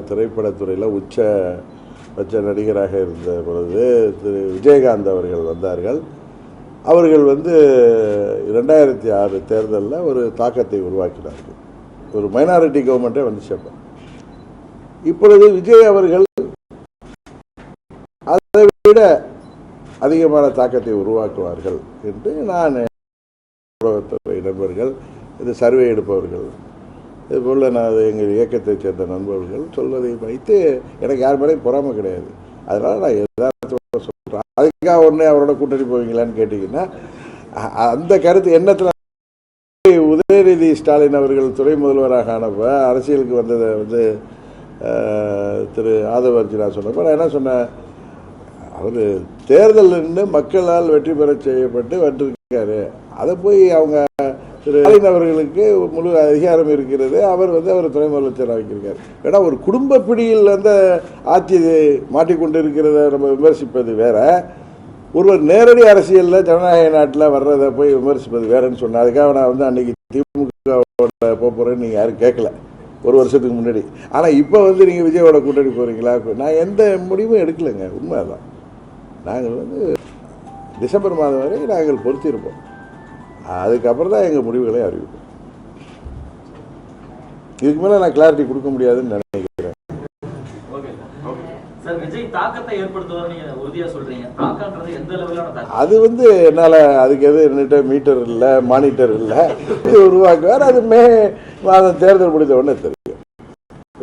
திரைப்படத்துறையில் உச்ச நடிகராக இருந்த பொழுது திரு விஜயகாந்த் அவர்கள் வந்தார்கள். அவர்கள் 2006 தேர்தலில் ஒரு தாக்கத்தை உருவாக்கினார்கள். ஒரு மைனாரிட்டி கவர்மெண்ட்டே வந்துச்சு. இப்பொழுது விஜய் அவர்கள் அதை விட அதிகமான தாக்கத்தை உருவாக்குவார்கள் என்று நான் ஊடகத்துறை நண்பர்கள், இது சர்வே எடுப்பவர்கள், இதுபோல் நான் எங்கள் இயக்கத்தைச் சேர்ந்த நண்பர்கள் சொல்வதை வைத்து எனக்கு யார் மேலேயும் பொறாமை கிடையாது. அதனால் நான் எதார்த்தமாக சொல்கிறேன். அதுக்காக உடனே அவரோட கூட்டணி போவீங்களான்னு கேட்டிங்கன்னா, அந்த கருத்து எண்ணத்தில் உதயநிதி ஸ்டாலின் அவர்கள் துணை முதல்வராக ஆனப்ப அரசியலுக்கு வந்ததை திரு ஆதவ அர்ஜுனா சொன்னப்போ நான் என்ன சொன்னேன், அவர் தேர்தலில் மக்களால் வெற்றி பெற செய்யப்பட்டு வந்திருக்காரு. அதை போய் அவங்க திரு ஸ்டாலின் அவர்களுக்கு முழு அதிகாரம் இருக்கிறது, அவர் அவர் துணை முதலமைச்சராக வைக்கிறார். ஏன்னா ஒரு குடும்ப பிடியில் ஆட்சி மாட்டிக்கொண்டு இருக்கிறத நம்ம விமர்சிப்பது வேற, ஒருவர் நேரடி அரசியலில் ஜனநாயக நாட்டில் வர்றதை போய் விமர்சிப்பது வேறன்னு சொன்னேன். அதுக்காக நான் அன்னைக்கு திமுகவோட போகிறேன்னு நீங்கள் யாரும் கேட்கல ஒரு வருஷத்துக்கு முன்னாடி. ஆனால் இப்போ நீங்கள் விஜயோட கூட்டணி போகிறீங்களா? நான் எந்த முடிவும் எடுக்கலைங்க. உண்மை தான். நாங்கள் டிசம்பர் மாதம் வரை நாங்கள் பொறுத்திருப்போம். அதுக்கப்புறம் தான் எங்கள் முடிவுகளை அறிவிப்போம். இதுக்கு மேலே நான் கிளாரிட்டி கொடுக்க முடியாதுன்னு நினைக்கிறேன். அது என்னால் அதுக்கு என்கிட்ட மீட்டர் இல்லை, மானிட்டர் இல்லை, உருவாக்குவார். அது மே மாதம் தேர்தல் முடிந்த உடனே தெரியும்.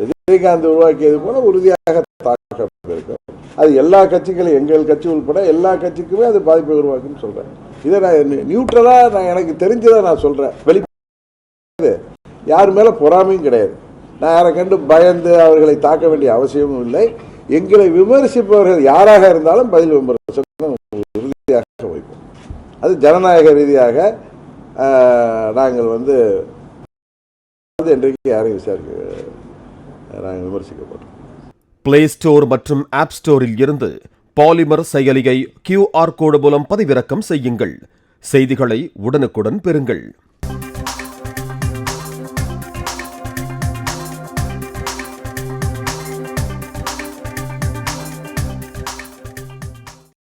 விஜயகாந்த் உருவாக்கியது போல உறுதியாக தாக்கம் இருக்கும். அது எல்லா கட்சிகளும், எங்கள் கட்சி உள்பட எல்லா கட்சிக்குமே அது பாதிப்பை உருவாக்குன்னு சொல்றேன். இதை நான் நியூட்ரலா எனக்கு தெரிஞ்சதை நான் சொல்றேன். வெளி யார் மேல பொறாமையும் கிடையாது. நான் யாரை கண்டு பயந்து அவர்களை தாக்க வேண்டிய அவசியமும் இல்லை. எங்களை விமர்சிப்பவர்கள் யாராக இருந்தாலும் பதில் விமர்சனம் உறுதியாக வைப்போம். அது ஜனநாயக ரீதியாக நாங்கள் இன்றைக்கு யாரையும் நாங்கள் விமர்சிக்கப்பட்டோம். பிளே ஸ்டோர் மற்றும் ஆப் ஸ்டோரில் இருந்து பாலிமர் செயலியை QR கோடு மூலம் பதிவிறக்கம் செய்யுங்கள். செய்திகளை உடனுக்குடன் பெறுங்கள்.